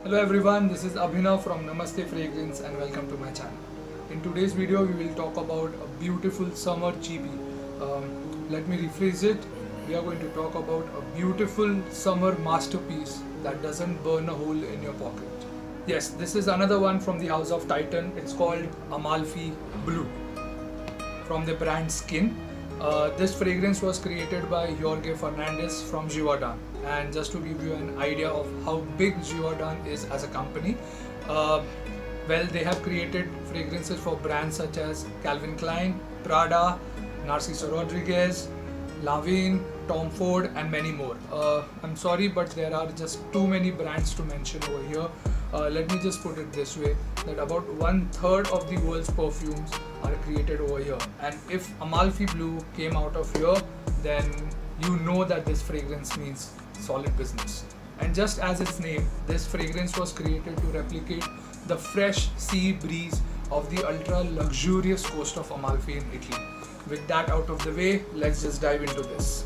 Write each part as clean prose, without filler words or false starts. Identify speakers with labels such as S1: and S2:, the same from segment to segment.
S1: Hello everyone, this is Abhinav from Namaste Fragrance and welcome to my channel. In today's video, we will talk about a beautiful summer GB. Let me rephrase it. We are going to talk about a beautiful summer masterpiece that doesn't burn a hole in your pocket. Yes, this is another one from the house of Titan. It's called Amalfi Blue from the brand Skin. This fragrance was created by Jorge Fernandez from Givaudan. And just to give you an idea of how big Givaudan is as a company, well, they have created fragrances for brands such as Calvin Klein, Prada, Narciso Rodriguez, Lanvin, Tom Ford, and many more. I'm sorry, but there are just too many brands to mention over here. Let me just put it this way, that about 1/3 of the world's perfumes are created over here. And if Amalfi Blue came out of here, then you know that this fragrance means solid business. And just as its name, this fragrance was created to replicate the fresh sea breeze of the ultra luxurious coast of Amalfi in Italy. With that out of the way, let's just dive into this.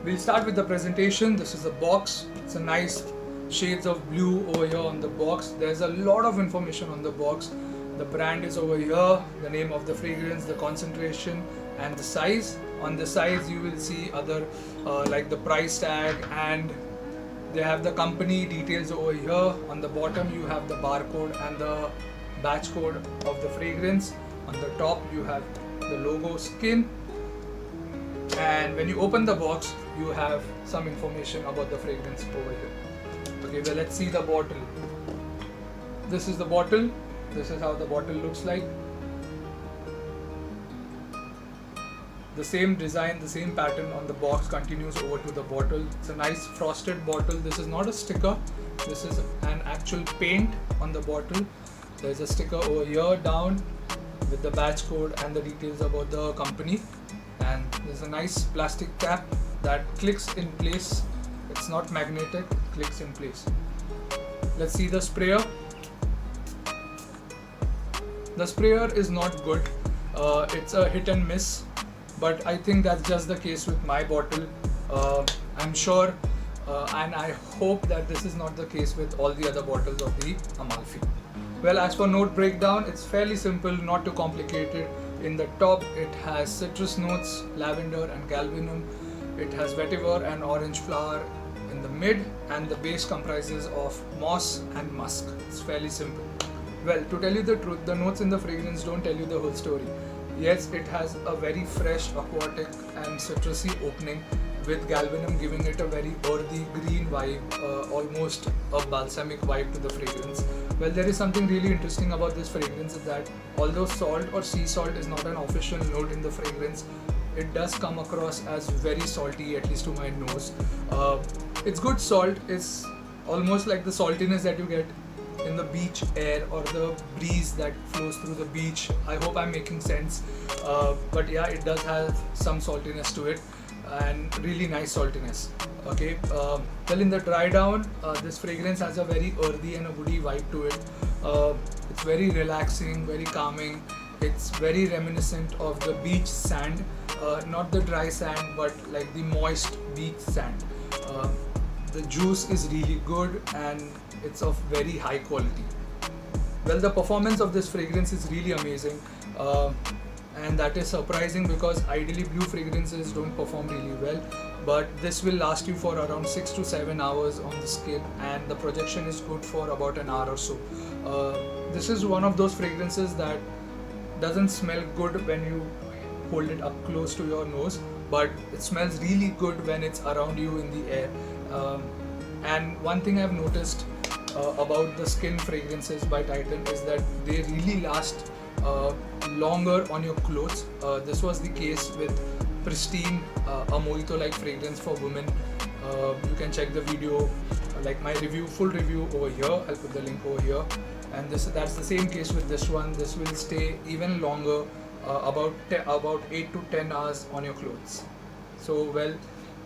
S1: We'll start with the presentation. This is a box. It's a nice shades of blue over here on the box. There's a lot of information on the box. The brand is over here, the name of the fragrance, the concentration, and the size. On the size you will see other like the price tag, and they have the company details over here. On the bottom you have the barcode and the batch code of the fragrance. On the top you have the logo Skin, and when you open the box you have some information about the fragrance over here. Okay, well, let's see the bottle. This is the bottle. This is how the bottle looks like. The same design, the same pattern on the box continues over to the bottle. It's a nice frosted bottle. This is not a sticker. This is an actual paint on the bottle. There's a sticker over here down with the batch code and the details about the company. And there's a nice plastic cap that clicks in place. It's not magnetic, clicks in place. Let's see the sprayer. The sprayer is not good. It's a hit and miss, but I think that's just the case with my bottle. I'm sure and I hope that this is not the case with all the other bottles of the Amalfi. Well, as for note breakdown, it's fairly simple, not too complicated. In the top, it has citrus notes, lavender and galbanum. It has vetiver and orange flower in the mid, and the base comprises of moss and musk. It's fairly simple. Well, to tell you the truth, the notes in the fragrance don't tell you the whole story. Yes, it has a very fresh, aquatic and citrusy opening, with galbanum giving it a very earthy green vibe, almost a balsamic vibe to the fragrance. Well, there is something really interesting about this fragrance, is that although salt or sea salt is not an official note in the fragrance, it does come across as very salty, at least to my nose. It's good salt. It's almost like the saltiness that you get in the beach air or the breeze that flows through the beach. I hope I'm making sense. But yeah, it does have some saltiness to it, and really nice saltiness. Okay, well, in the dry down, this fragrance has a very earthy and a woody vibe to it. It's very relaxing, very calming. It's very reminiscent of the beach sand, not the dry sand, but like the moist beach sand. The juice is really good and it's of very high quality. Well, the performance of this fragrance is really amazing, and that is surprising because ideally blue fragrances don't perform really well, but this will last you for around 6 to 7 hours on the skin, and the projection is good for about an hour or so. This is one of those fragrances that doesn't smell good when you hold it up close to your nose, but it smells really good when it's around you in the air. And one thing I've noticed about the Skin fragrances by Titan is that they really last longer on your clothes. This was the case with Pristine, a mojito-like fragrance for women. You can check the video, like my review, full review over here. I'll put the link over here. And that's the same case with this one. This will stay even longer, about 8 to 10 hours on your clothes. So well,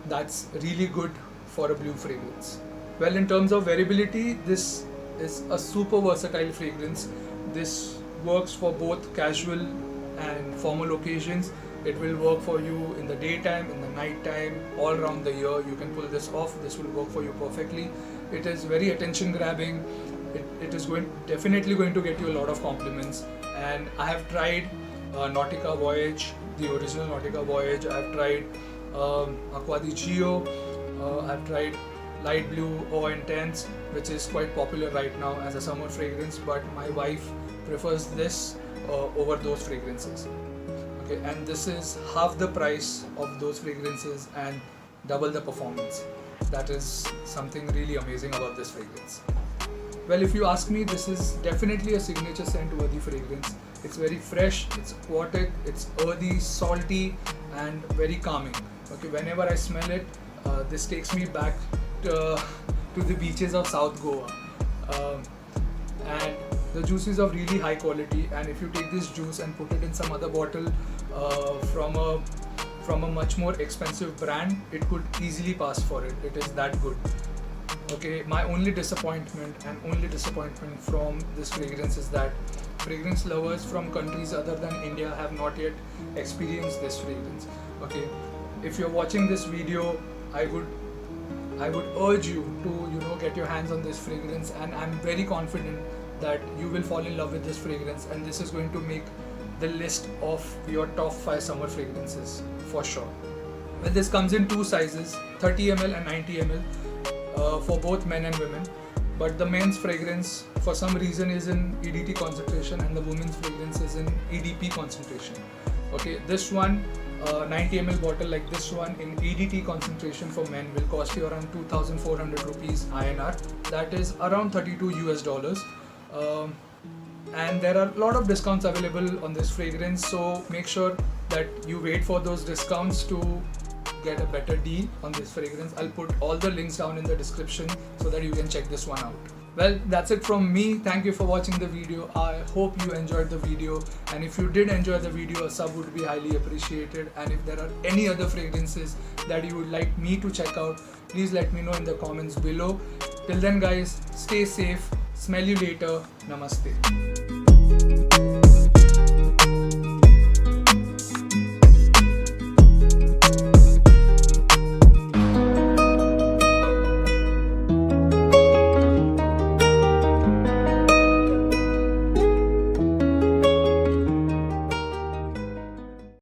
S1: that's really good for a blue fragrance. Well, in terms of wearability, this is a super versatile fragrance. This works for both casual and formal occasions. It will work for you in the daytime, in the night time, all around the year. You can pull this off. This will work for you perfectly. It is very attention grabbing. It is definitely going to get you a lot of compliments. And I have tried Nautica Voyage, the original Nautica Voyage. I have tried Aqua di Gio. I've tried Light Blue Eau Intense, which is quite popular right now as a summer fragrance, but my wife prefers this over those fragrances. Okay, and this is half the price of those fragrances and double the performance. That is something really amazing about this fragrance. Well, if you ask me, this is definitely a signature scent worthy fragrance. It's very fresh, it's aquatic, it's earthy, salty, and very calming. Okay, whenever I smell it, this takes me back to the beaches of South Goa. And the juice is of really high quality, and if you take this juice and put it in some other bottle from a much more expensive brand, it could easily pass for it. It is that good. Okay, my only disappointment from this fragrance is that fragrance lovers from countries other than India have not yet experienced this fragrance. Okay, if you're watching this video, I would urge you to get your hands on this fragrance, and I'm very confident that you will fall in love with this fragrance, and this is going to make the list of your top 5 summer fragrances for sure. Well, this comes in 2 sizes, 30 ml and 90 ml for both men and women, but the men's fragrance for some reason is in EDT concentration and the women's fragrance is in EDP concentration. Okay, this one 90 ml bottle like this one in EDT concentration for men will cost you around 2,400 rupees INR, that is around $32 US. And there are a lot of discounts available on this fragrance, so make sure that you wait for those discounts to get a better deal on this fragrance. I'll put all the links down in the description so that you can check this one out. Well, that's it from me. Thank you for watching the video. I hope you enjoyed the video, and if you did enjoy the video, a sub would be highly appreciated. And if there are any other fragrances that you would like me to check out, please let me know in the comments below. Till then guys, stay safe. Smell you later. Namaste.